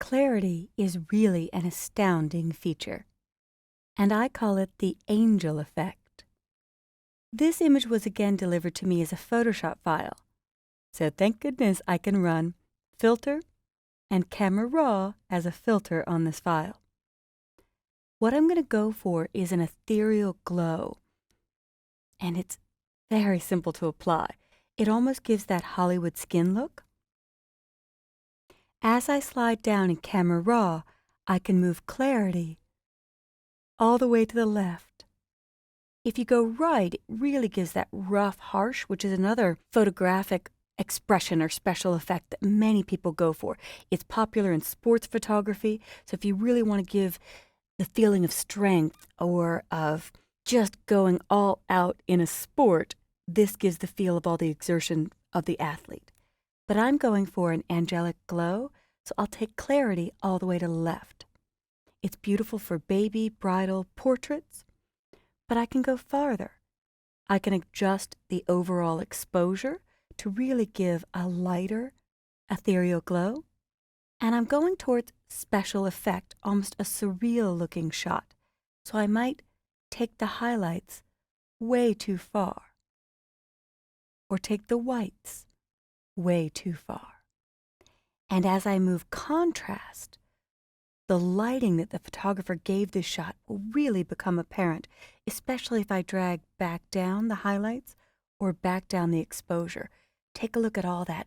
Clarity is really an astounding feature, and I call it the angel effect. This image was again delivered to me as a Photoshop file, so thank goodness I can run Filter and Camera Raw as a filter on this file. What I'm going to go for is an ethereal glow, and it's very simple to apply. It almost gives that Hollywood skin look. As I slide down in Camera Raw, I can move clarity all the way to the left. If you go right, it really gives that rough harsh, which is another photographic expression or special effect that many people go for. It's popular in sports photography, so if you really want to give the feeling of strength or of just going all out in a sport, this gives the feel of all the exertion of the athlete. But I'm going for an angelic glow, so I'll take clarity all the way to the left. It's beautiful for baby, bridal, portraits, but I can go farther. I can adjust the overall exposure to really give a lighter, ethereal glow. And I'm going towards special effect, almost a surreal looking shot. So I might take the highlights way too far, or take the whites way too far. And as I move contrast, the lighting that the photographer gave this shot will really become apparent, especially if I drag back down the highlights or back down the exposure. Take a look at all that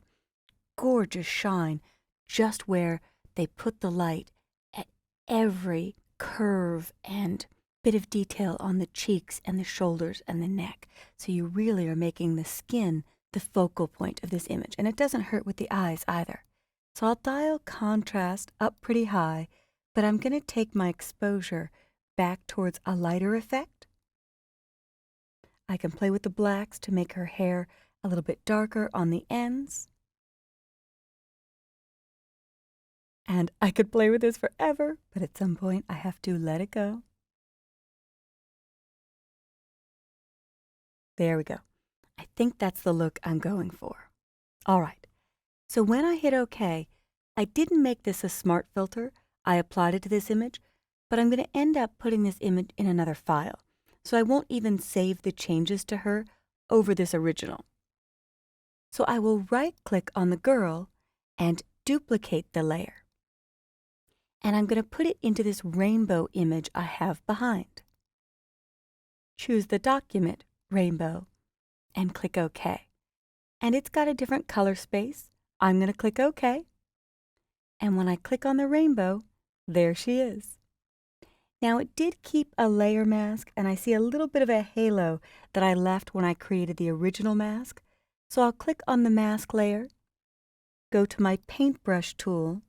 gorgeous shine just where they put the light at every curve and bit of detail on the cheeks and the shoulders and the neck. So you really are making the skin the focal point of this image. And it doesn't hurt with the eyes either. So I'll dial contrast up pretty high, but I'm going to take my exposure back towards a lighter effect. I can play with the blacks to make her hair a little bit darker on the ends. And I could play with this forever, but at some point I have to let it go. There we go. I think that's the look I'm going for. All right. So when I hit OK, I didn't make this a smart filter. I applied it to this image, but I'm going to end up putting this image in another file. So I won't even save the changes to her over this original. So I will right-click on the girl and duplicate the layer. And I'm going to put it into this rainbow image I have behind. Choose the document, Rainbow, and click OK. And it's got a different color space. I'm going to click OK. And when I click on the rainbow, there she is. Now it did keep a layer mask, and I see a little bit of a halo that I left when I created the original mask. So I'll click on the mask layer, go to my paintbrush tool,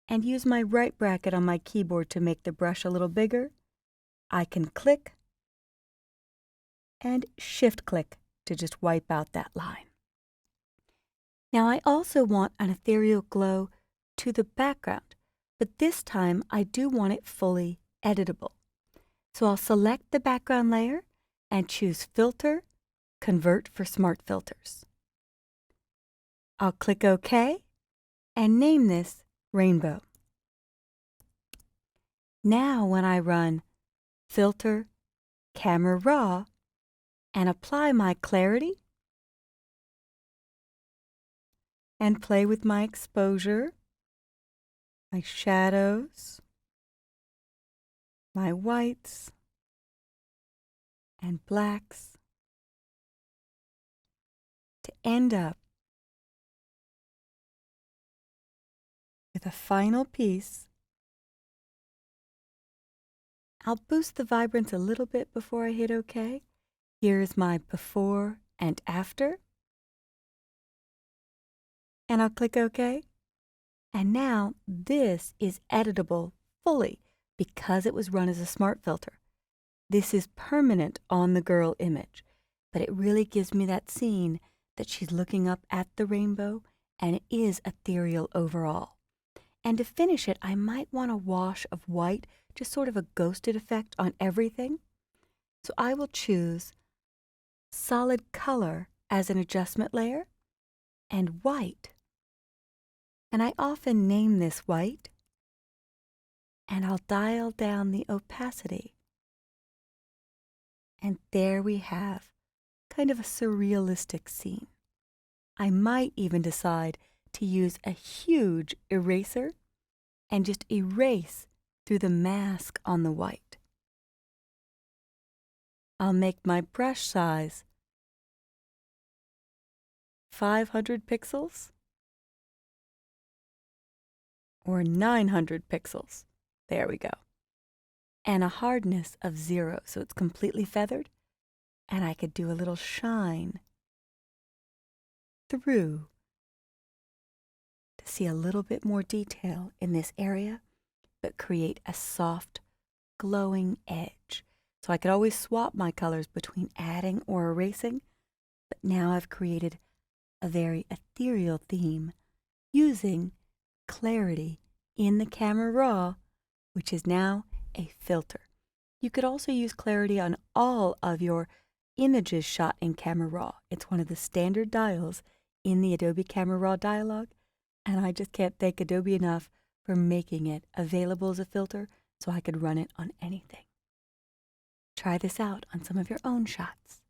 and use my right bracket on my keyboard to make the brush a little bigger. I can click and shift-click to just wipe out that line. Now I also want an ethereal glow to the background, but this time I do want it fully editable. So I'll select the background layer and choose Filter, Convert for Smart Filters. I'll click OK and name this Rainbow. Now when I run Filter, Camera Raw, and apply my clarity, and play with my exposure, my shadows, my whites and blacks, to end up with a final piece. I'll boost the vibrance a little bit before I hit OK. Here's my before and after. And I'll click OK. And now this is editable fully because it was run as a smart filter. This is permanent on the girl image, but it really gives me that scene that she's looking up at the rainbow, and it is ethereal overall. And to finish it, I might want a wash of white, just sort of a ghosted effect on everything. So I will choose solid color as an adjustment layer and white And I often name this white, and I'll dial down the opacity. And there we have kind of a surrealistic scene. I might even decide to use a huge eraser and just erase through the mask on the white. I'll make my brush size 500 pixels or 900 pixels. There we go. And a hardness of 0, so it's completely feathered. And I could do a little shine through to see a little bit more detail in this area, but create a soft, glowing edge. So I could always swap my colors between adding or erasing, but now I've created a very ethereal theme using clarity in the Camera Raw, which is now a filter. You could also use clarity on all of your images shot in Camera Raw. It's one of the standard dials in the Adobe Camera Raw dialog, and I just can't thank Adobe enough for making it available as a filter so I could run it on anything. Try this out on some of your own shots.